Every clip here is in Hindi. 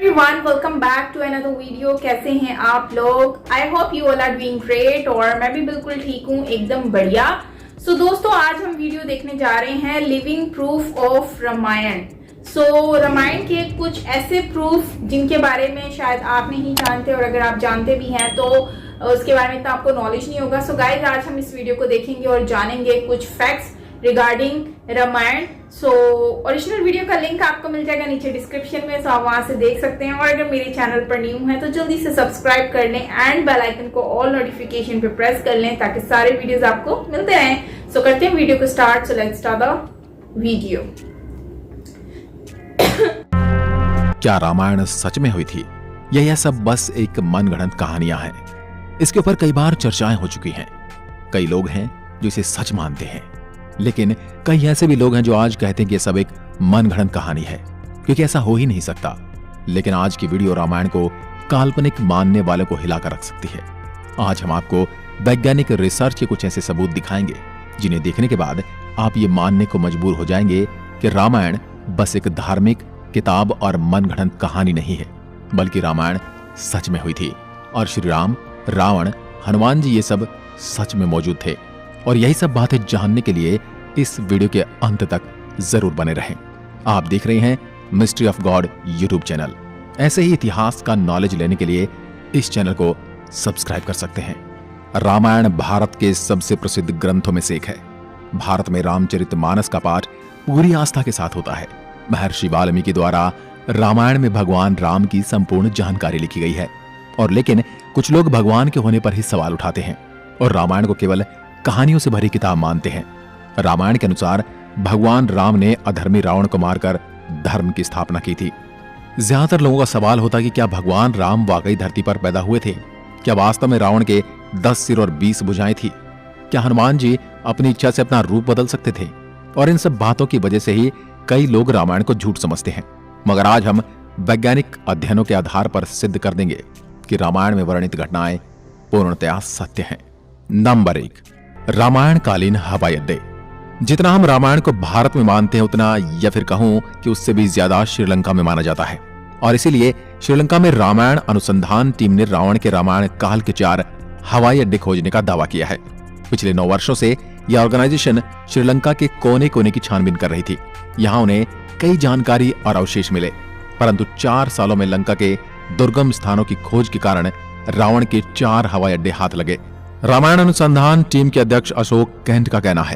Everyone, welcome back to another video. कैसे हैं आप लोग? I hope you all are doing great. और मैं भी बिल्कुल ठीक हूँ, एकदम बढ़िया। सो दोस्तों, आज हम वीडियो देखने जा रहे हैं living proof of Ramayan. Ramayan के कुछ ऐसे प्रूफ जिनके बारे में शायद आप नहीं जानते, और अगर आप जानते भी हैं तो उसके बारे में तो आपको नॉलेज नहीं होगा। गाइज, आज हम इस वीडियो को देखेंगे और जानेंगे कुछ facts regarding Ramayan. Original video का लिंक आपको मिल जाएगा नीचे डिस्क्रिप्शन में, आप वहां से देख सकते हैं। और अगर मेरे चैनल पर न्यू है तो जल्दी से सब्सक्राइब कर लें एंड बेल आइकन को ऑल नोटिफिकेशन पे प्रेस कर लें ताकि सारे वीडियोस आपको मिलते रहें। करते हैं वीडियो को start. Let's start the video. क्या रामायण सच में हुई थी या यह सब बस एक मनगढ़ंत कहानियां हैं? इसके ऊपर कई बार चर्चाएं हो चुकी हैं। कई लोग हैं जो इसे सच मानते हैं, लेकिन कई ऐसे भी लोग हैं जो आज कहते हैं कि यह सब एक मनगढ़ंत कहानी है, क्योंकि ऐसा हो ही नहीं सकता। लेकिन आज की वीडियो रामायण को काल्पनिक मानने वालों को हिलाकर रख सकती है। आज हम आपको वैज्ञानिक रिसर्च के कुछ ऐसे सबूत दिखाएंगे जिन्हें देखने के बाद आप ये मानने को मजबूर हो जाएंगे कि रामायण बस एक धार्मिक किताब और मनगढ़ंत कहानी नहीं है, बल्कि रामायण सच में हुई थी और श्री राम, रावण, हनुमान जी ये सब सच में मौजूद थे। और यही सब बातें जानने के लिए इस वीडियो के अंत तक जरूर बने रहें। आप देख रहे हैं mystery of God YouTube channel. ऐसे ही इतिहास का नॉलेज लेने के लिए इस चैनल को सब्सक्राइब कर सकते हैं। रामायण भारत के सबसे प्रसिद्ध ग्रंथों में से एक है। भारत में रामचरितमानस का पाठ पूरी आस्था के साथ होता है। महर्षि वाल्मीकि द्वारा रामायण में भगवान राम की संपूर्ण जानकारी लिखी गई है। और लेकिन कुछ लोग भगवान के होने पर ही सवाल उठाते हैं और रामायण को केवल कहानियों से भरी किताब मानते हैं। रामायण के अनुसार भगवान राम ने अधर्मी रावण को मारकर धर्म की स्थापना की थी। ज्यादातर लोगों का सवाल होता कि क्या भगवान राम वाकई धरती पर पैदा हुए थे? क्या वास्तव में रावण के 10 सिर और 20 भुजाएं थी? क्या हनुमान जी अपनी इच्छा से अपना रूप बदल सकते थे? और इन सब बातों की वजह से ही कई लोग रामायण को झूठ समझते हैं। मगर आज हम वैज्ञानिक अध्ययनों के आधार पर सिद्ध कर देंगे कि रामायण में वर्णित घटनाएं पूर्णतया सत्य हैं। नंबर 1, रामायण कालीन हवाई अड्डे। जितना हम रामायण को भारत में मानते हैं, उतना या फिर कहूं कि उससे भी ज्यादा श्रीलंका में माना जाता है। और इसीलिए श्रीलंका में रामायण अनुसंधान टीम ने रावण के रामायण काल के 4 हवाई अड्डे खोजने का दावा किया है। पिछले 9 वर्षों से यह ऑर्गेनाइजेशन श्रीलंका के कोने कोने की छानबीन कर रही थी। यहाँ उन्हें कई जानकारी और अवशेष मिले, परंतु 4 सालों में लंका के दुर्गम स्थानों की खोज के कारण रावण के 4 हवाई अड्डे हाथ लगे। रामायण अनुसंधान टीम के अध्यक्ष अशोक कैंट का कहना है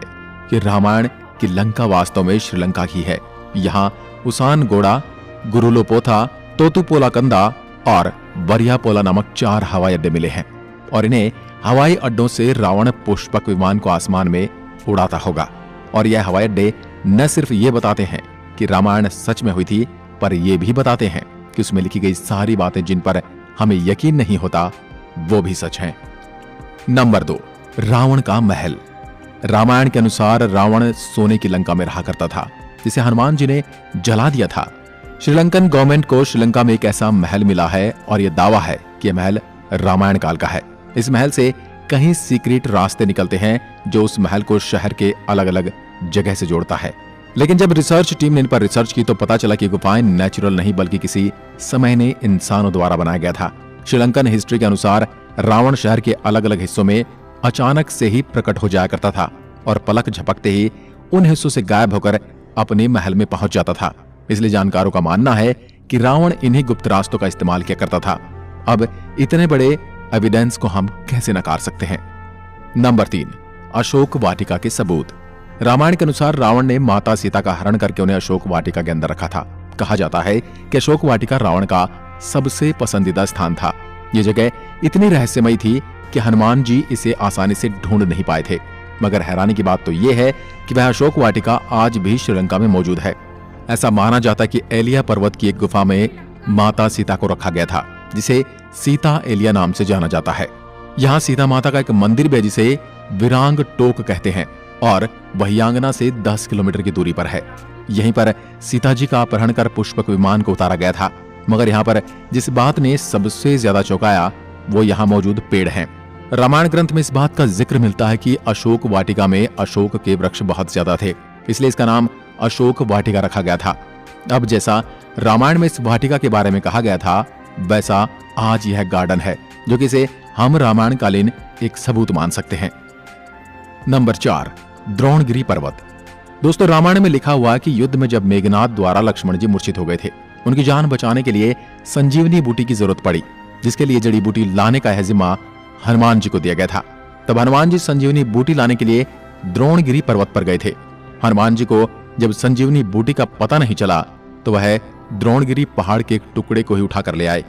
कि रामायण की लंका वास्तव में श्रीलंका की है। यहाँ उसान गोड़ा, गुरुलोपोथा, तोतुपोला कंदा और वरियापोला नामक 4 हवाई अड्डे मिले हैं। और इन्हें हवाई अड्डों से रावण पुष्पक विमान को आसमान में उड़ाता होगा। और यह हवाई अड्डे न सिर्फ ये बताते हैं कि रामायण सच में हुई थी, पर यह भी बताते हैं कि उसमें लिखी गई सारी बातें जिन पर हमें यकीन नहीं होता, वो भी सच हैं। नंबर 2, रावण का महल। रामायण के अनुसार रावण सोने की लंका में रहा करता था, जिसे हनुमान जी ने जला दिया था। श्रीलंकन गवर्नमेंट को श्रीलंका में एक ऐसा महल मिला है और यह दावा है कि यह महल रामायण काल का है। इस महल से कहीं सीक्रेट रास्ते निकलते हैं जो उस महल को शहर के अलग अलग जगह से जोड़ता है। लेकिन जब रिसर्च टीम ने इन पर रिसर्च की तो पता चला कि गुफाएं नेचुरल नहीं बल्कि किसी समय ने इंसानों द्वारा बनाया गया था। श्रीलंकन हिस्ट्री के अनुसार रावण शहर के अलग अलग हिस्सों में अचानक से ही प्रकट हो जाया करता था और पलक झपकते ही उन हिस्सों से गायब होकर अपने महल में पहुंच जाता था। इसलिए जानकारों का मानना है कि रावण इन्हीं गुप्त रास्तों का इस्तेमाल किया करता था। अब इतने बड़े एविडेंस को हम कैसे नकार सकते हैं? नंबर 3, अशोक वाटिका के सबूत। रामायण के अनुसार रावण ने माता सीता का हरण करके उन्हें अशोक वाटिका के अंदर रखा था। कहा जाता है कि अशोक वाटिका रावण का सबसे पसंदीदा स्थान था। ये जगह इतनी रहस्यमयी थी कि हनुमान जी इसे आसानी से ढूंढ नहीं पाए थे। मगर हैरानी की बात तो यह है कि वह अशोक वाटिका आज भी श्रीलंका में मौजूद है। ऐसा माना जाता है कि एलिया पर्वत की एक गुफा में माता सीता को रखा गया था, जिसे सीता एलिया नाम से जाना जाता है। यहाँ सीता माता का एक मंदिर भी है जिसे विरांग टोक कहते हैं और वही आंगना से 10 किलोमीटर की दूरी पर है। यहीं पर सीता जी का अपहरण कर पुष्पक विमान को उतारा गया था। मगर यहाँ पर जिस बात ने सबसे ज्यादा चौंकाया वो यहाँ मौजूद पेड़ हैं। रामायण ग्रंथ में इस बात का जिक्र मिलता है कि अशोक वाटिका में अशोक के वृक्ष बहुत ज्यादा थे, इसलिए इसका नाम अशोक वाटिका रखा गया था। अब जैसा रामायण में इस वाटिका के बारे में कहा गया था, वैसा आज यह गार्डन है, जो कि इसे हम रामायण कालीन एक सबूत मान सकते हैं। नंबर 4, द्रोणगिरी पर्वत। दोस्तों, रामायण में लिखा हुआ है कि युद्ध में जब मेघनाद द्वारा लक्ष्मण जी मूर्छित हो गए थे, उनकी जान बचाने के लिए संजीवनी बूटी की जरूरत पड़ी, जिसके लिए जड़ी बूटी लाने का जिम्मा हनुमान जी को दिया गया था। तब हनुमान जी संजीवनी बूटी लाने के लिए द्रोणगिरी पर्वत पर गए थे। हनुमान जी को जब संजीवनी बूटी का पता नहीं चला तो वह द्रोणगिरी पहाड़ के एक टुकड़े को ही उठा कर ले आए।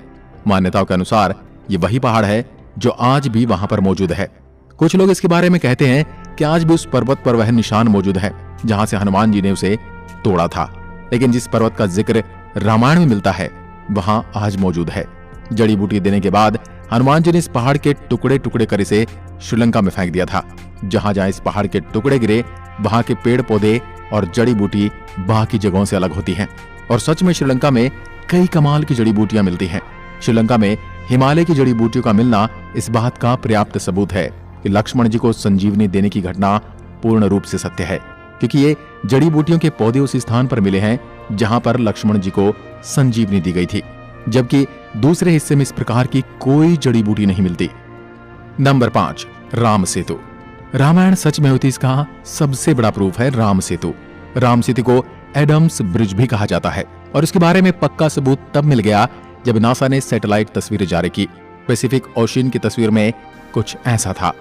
मान्यताओं के अनुसार ये वही पहाड़ है जो आज भी वहां पर मौजूद है। कुछ लोग इसके बारे में कहते हैं कि आज भी उस पर्वत पर वह निशान मौजूद है जहां से हनुमान जी ने उसे तोड़ा था, लेकिन जिस पर्वत का जिक्र रामायण में मिलता है वहां आज मौजूद है। जड़ी बूटी देने के बाद हनुमान जी ने इस पहाड़ के टुकड़े टुकड़े कर इसे श्रीलंका में फेंक दिया था। जहां जहां इस पहाड़ के टुकड़े गिरे वहां के पेड़ पौधे और जड़ी बूटी बाकी जगहों से अलग होती हैं। और सच में श्रीलंका में कई कमाल की जड़ी बूटियां मिलती हैं। श्रीलंका में हिमालय की जड़ी बूटियों का मिलना इस बात का पर्याप्त सबूत है कि लक्ष्मण जी को संजीवनी देने की घटना पूर्ण रूप से सत्य है, क्योंकि ये जड़ी बूटियों के पौधे उस स्थान पर मिले हैं जहां पर लक्ष्मण जी को संजीवनी दी गई थी, जबकि दूसरे हिस्से में इस प्रकार की कोई जड़ी बूटी नहीं मिलती। नंबर 5, राम सेतु। रामायण सच में होती इसका सबसे बड़ा प्रूफ है राम सेतु। राम सेतु को एडम्स ब्रिज भी कहा जाता है और इसके बारे में पक्का सबूत तब मिल गया जब नासा ने सैटेलाइट तस्वीरें जारी की। पैसिफिक ओशियन की तस्वीर में कुछ ऐसा था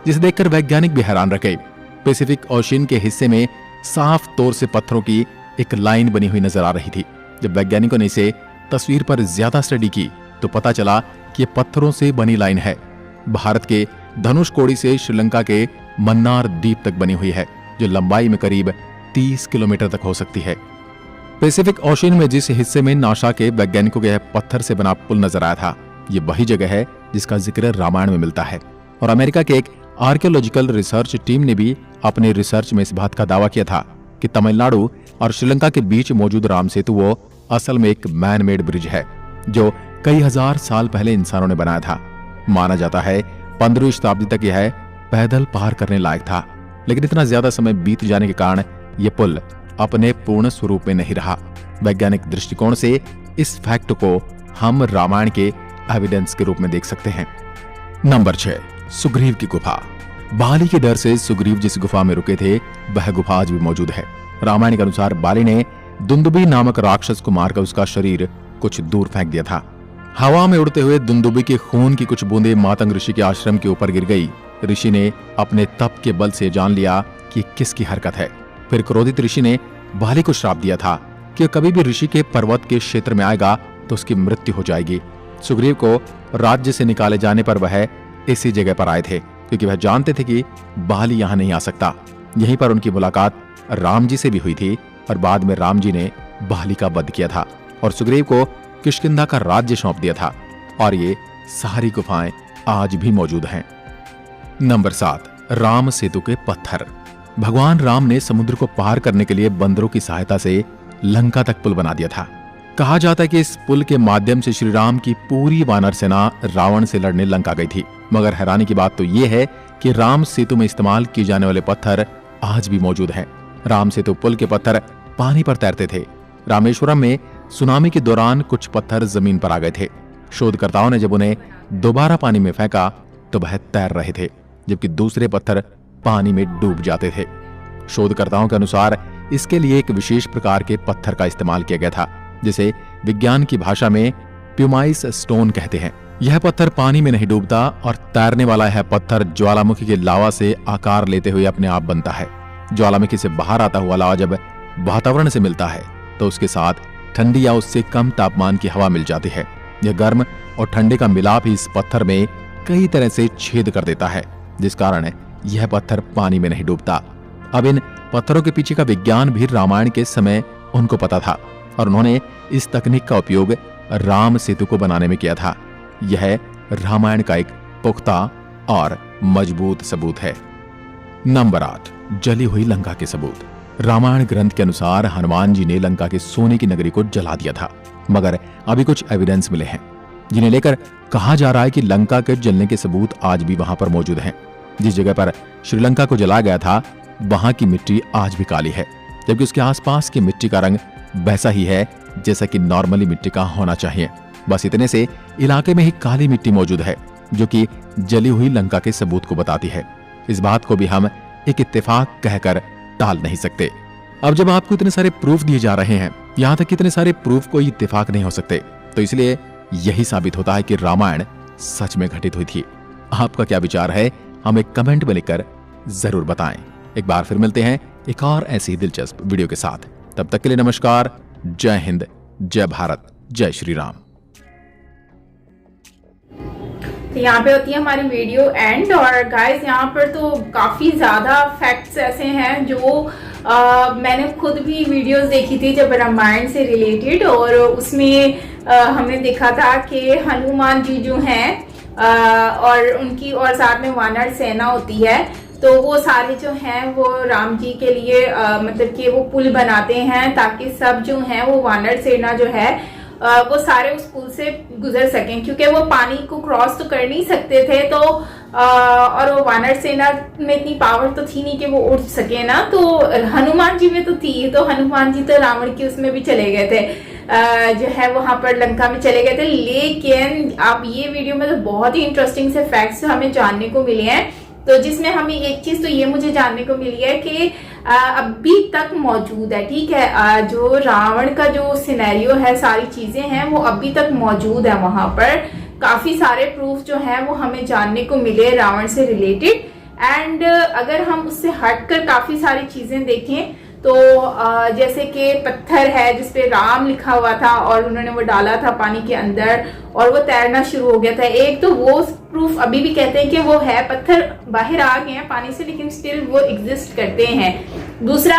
जिसे देखकर वैज्ञानिक भी हैरान रह गए। पैसिफिक ओशियन के हिस्से में साफ तौर से पत्थरों की एक लाइन बनी हुई नजर आ रही थी। जब वैज्ञानिकों ने इसे तस्वीर पर ज्यादा स्टडी की तो पता चला कि ये पत्थरों से बनी लाइन है। भारत के धनुषकोडी से श्रीलंका के मन्नार द्वीप तक बनी हुई है, जो लंबाई में करीब 30 किलोमीटर तक हो सकती है। पैसिफिक ओशियन में जिस हिस्से में नासा के वैज्ञानिकों के पत्थर से बना पुल नजर आया था, ये वही जगह है जिसका जिक्र रामायण में मिलता है। और अमेरिका के एक आर्कियोलॉजिकल रिसर्च टीम ने भी अपने रिसर्च में इस बात का दावा किया था कि तमिलनाडु और श्रीलंका के बीच मौजूद राम सेतु वो असल में एक मैन मेड ब्रिज है जो कई हजार साल पहले इंसानों ने बनाया था। माना जाता है 15वीं शताब्दी तक यह पैदल पार करने लायक था, लेकिन इतना ज्यादा समय बीत जाने के कारण यह पुल अपने पूर्ण स्वरूप में नहीं रहा। वैज्ञानिक दृष्टिकोण से इस फैक्ट को हम रामायण के एविडेंस के रूप में देख सकते हैं। नंबर 6, सुग्रीव की गुफा। बाली के डर से सुग्रीव जिस गुफा में रुके थे वह गुफा आज भी मौजूद है। रामायण के अनुसार बाली ने दुंदुबी नामक राक्षस को मारकर उसका शरीर कुछ दूर फेंक दिया था। हवा में उड़ते हुए दुंदुबी के खून की कुछ बूंदें मातंग ऋषि के आश्रम के ऊपर गिर गई। ऋषि ने अपने तप के बल से जान लिया कि किसकी हरकत है। फिर क्रोधित ऋषि ने बाली को श्राप दिया था कि कभी भी ऋषि के पर्वत के क्षेत्र में आएगा तो उसकी मृत्यु हो जाएगी। सुग्रीव को राज्य से निकाले जाने पर वह इसी जगह पर आए थे, क्योंकि वह जानते थे कि बाली यहाँ नहीं आ सकता। यहीं पर उनकी मुलाकात राम जी से भी हुई थी और बाद में राम जी ने बाली का वध किया था और सुग्रीव को किष्किंधा का राज्य सौंप दिया था। और ये सारी गुफाएं आज भी मौजूद हैं। नंबर 7, राम सेतु के पत्थर। भगवान राम ने समुद्र को पार करने के लिए बंदरों की सहायता से लंका तक पुल बना दिया था। कहा जाता है कि इस पुल के माध्यम से श्री राम की पूरी वानर सेना रावण से लड़ने लंका गई थी। मगर हैरानी की बात तो यह है कि राम सेतु में इस्तेमाल किए जाने वाले पत्थर आज भी मौजूद हैं। राम सेतु पुल के पत्थर पानी पर तैरते थे। रामेश्वरम में सुनामी के दौरान कुछ पत्थर जमीन पर आ गए थे। शोधकर्ताओं ने जब उन्हें दोबारा पानी में फेंका तो वह तैर रहे थे, जबकि दूसरे पत्थर पानी में डूब जाते थे। शोधकर्ताओं के अनुसार इसके लिए एक विशेष प्रकार के पत्थर का इस्तेमाल किया गया था, जिसे विज्ञान की भाषा में प्यूमाइस स्टोन कहते हैं। यह पत्थर पानी में नहीं डूबता और तैरने वाला यह पत्थर ज्वालामुखी के लावा से आकार लेते हुए अपने आप बनता है। ज्वालामुखी से बाहर आता हुआ लावा जब वातावरण से मिलता है तो उसके साथ ठंडी या उससे कम तापमान की हवा मिल जाती है। यह गर्म और ठंडे का मिलाप ही इस पत्थर में कई तरह से छेद कर देता है, जिस कारण यह पत्थर पानी में नहीं डूबता। अब इन पत्थरों के पीछे का विज्ञान भी रामायण के समय उनको पता था और उन्होंने इस तकनीक का उपयोग राम सेतु को बनाने में किया था। यह रामायण का एक पुख्ता और मजबूत सबूत है। नंबर 8, जली हुई लंका के सबूत। रामायण ग्रंथ के अनुसार हनुमान जी ने लंका के सोने की नगरी को जला दिया था, मगर अभी कुछ एविडेंस मिले हैं जिन्हें लेकर कहा जा रहा है कि लंका के जलने के सबूत आज भी वहां पर मौजूद हैं। जिस जगह पर श्रीलंका को जलाया गया था वहां की मिट्टी आज भी काली है, जबकि उसके आसपास की मिट्टी का रंग वैसा ही है जैसा कि नॉर्मली मिट्टी का होना चाहिए। बस इतने से इलाके में ही काली मिट्टी मौजूद है जो कि जली हुई लंका के सबूत को बताती है। इस बात को भी हम एक इत्तेफाक कहकर टाल नहीं सकते। अब जब आपको इतने सारे प्रूफ दिए जा रहे हैं, यहाँ तक इतने सारे प्रूफ कोई इत्तेफाक नहीं हो सकते, तो इसलिए यही साबित होता है कि रामायण सच में घटित हुई थी। आपका क्या विचार है हमें कमेंट में लिखकर जरूर बताएं। एक बार फिर मिलते हैं एक और ऐसी दिलचस्प वीडियो के साथ। तब तक के लिए नमस्कार। जय हिंद, जय भारत, जय श्री राम। तो यहाँ पे होती है हमारी वीडियो एंड। और गाइस यहाँ पर तो काफ़ी ज़्यादा फैक्ट्स ऐसे हैं जो मैंने खुद भी वीडियोस देखी थी जब रामायण से रिलेटेड, और उसमें हमने देखा था कि हनुमान जी जो हैं और उनकी और साथ में वानर सेना होती है, तो वो सारे जो हैं वो राम जी के लिए मतलब कि वो पुल बनाते हैं ताकि सब जो हैं वो वानर सेना जो है वो सारे उस पुल से गुजर सकें, क्योंकि वो पानी को क्रॉस तो कर नहीं सकते थे। तो और वो वानर सेना में इतनी पावर तो थी नहीं कि वो उड़ सके ना, तो हनुमान जी में तो थी, तो हनुमान जी तो रावण की उसमें भी चले गए थे, जो है वहां पर लंका में चले गए थे। लेकिन अब ये वीडियो में तो बहुत ही इंटरेस्टिंग से फैक्ट्स हमें जानने को मिले हैं, तो जिसमें हमें एक चीज तो ये मुझे जानने को मिली है कि अभी तक मौजूद है, ठीक है, जो रावण का जो सिनेरियो है, सारी चीजें हैं वो अभी तक मौजूद है वहां पर। काफी सारे प्रूफ जो हैं वो हमें जानने को मिले रावण से रिलेटेड। एंड अगर हम उससे हटकर काफी सारी चीजें देखें तो जैसे कि पत्थर है जिसपे राम लिखा हुआ था और उन्होंने वो डाला था पानी के अंदर और वो तैरना शुरू हो गया था, एक तो वो प्रूफ अभी भी कहते हैं कि वो है, पत्थर बाहर आ गए हैं पानी से लेकिन स्टिल वो एग्जिस्ट करते हैं। दूसरा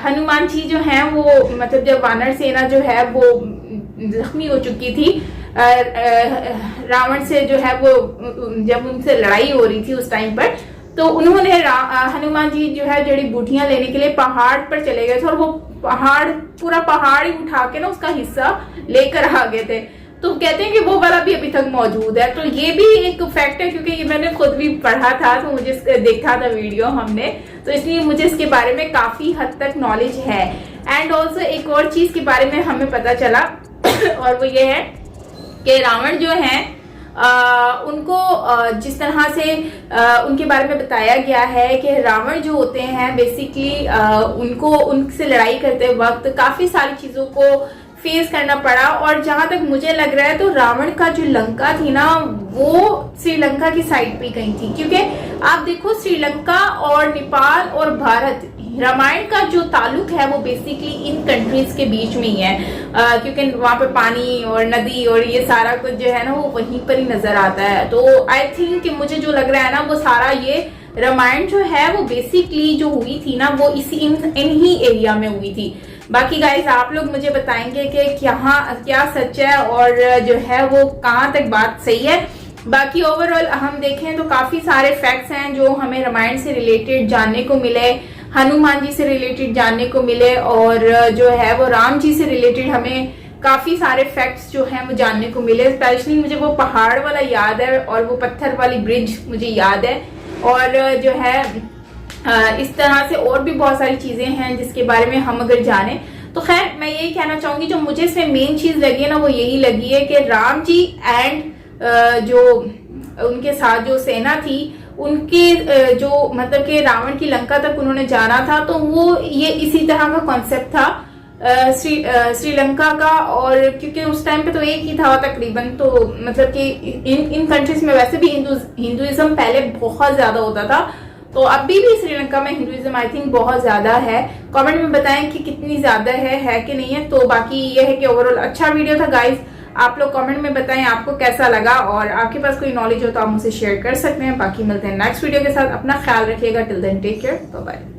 हनुमान जी जो हैं वो मतलब जब वानर सेना जो है वो जख्मी हो चुकी थी रावण से, जो है वो जब उनसे लड़ाई हो रही थी उस टाइम पर, तो उन्होंने हनुमान जी जो है जड़ी बूटियां लेने के लिए पहाड़ पर चले गए थे और वो पूरा पहाड़ ही उठा के ना उसका हिस्सा लेकर आ गए थे। तो कहते हैं कि वो वाला भी अभी तक मौजूद है। तो ये भी एक फैक्ट है, क्योंकि ये मैंने खुद भी पढ़ा था, तो मुझे देखा था वीडियो हमने, तो इसलिए मुझे इसके बारे में काफी हद तक नॉलेज है। एंड ऑल्सो एक और चीज के बारे में हमें पता चला और वो ये है कि रावण जो है उनको जिस तरह से उनके बारे में बताया गया है कि रावण जो होते हैं बेसिकली उनको उनसे लड़ाई करते वक्त काफी सारी चीजों को फेस करना पड़ा। और जहां तक मुझे लग रहा है तो रावण का जो लंका थी ना वो श्रीलंका की साइड पे कहीं थी, क्योंकि आप देखो श्रीलंका और नेपाल और भारत, रामायण का जो ताल्लुक है वो बेसिकली इन कंट्रीज के बीच में ही है, क्योंकि वहां पे पानी और नदी और ये सारा कुछ जो है ना वो वहीं पर ही नजर आता है। तो आई थिंक कि मुझे जो लग रहा है ना वो सारा ये रामायण जो है वो बेसिकली जो हुई थी ना वो इसी इन ही एरिया में हुई थी। बाकी गाइस आप लोग मुझे बताएंगे कि क्या सच है और जो है वो कहाँ तक बात सही है। बाकी ओवरऑल हम देखें तो काफी सारे फैक्ट्स हैं जो हमें रामायण से रिलेटेड जानने को मिले, हनुमान जी से रिलेटेड जानने को मिले, और जो है वो राम जी से रिलेटेड हमें काफी सारे फैक्ट्स जो हैं वो जानने को मिले। स्पेशली मुझे वो पहाड़ वाला याद है और वो पत्थर वाली ब्रिज मुझे याद है, और जो है इस तरह से और भी बहुत सारी चीजें हैं जिसके बारे में हम अगर जाने तो खैर मैं यही कहना चाहूंगी, जो मुझे इसमें मेन चीज लगी है ना वो यही लगी है कि राम जी एंड जो उनके साथ जो सेना थी उनके जो मतलब कि रावण की लंका तक उन्होंने जाना था, तो वो ये इसी तरह का कॉन्सेप्ट था श्रीलंका का। और क्योंकि उस टाइम पे तो एक ही था तकरीबन, तो मतलब कि इन कंट्रीज में वैसे भी हिंदुइज्म पहले बहुत ज्यादा होता था, तो अभी भी श्रीलंका में हिंदुइज्म आई थिंक बहुत ज्यादा है। कमेंट में बताएं कि कितनी ज्यादा है कि नहीं है। तो बाकी ये है कि ओवरऑल अच्छा वीडियो था गाइज, आप लोग कमेंट में बताएं आपको कैसा लगा, और आपके पास कोई नॉलेज हो तो आप मुझसे शेयर कर सकते हैं। बाकी मिलते हैं नेक्स्ट वीडियो के साथ, अपना ख्याल रखिएगा। Till then take care, bye bye.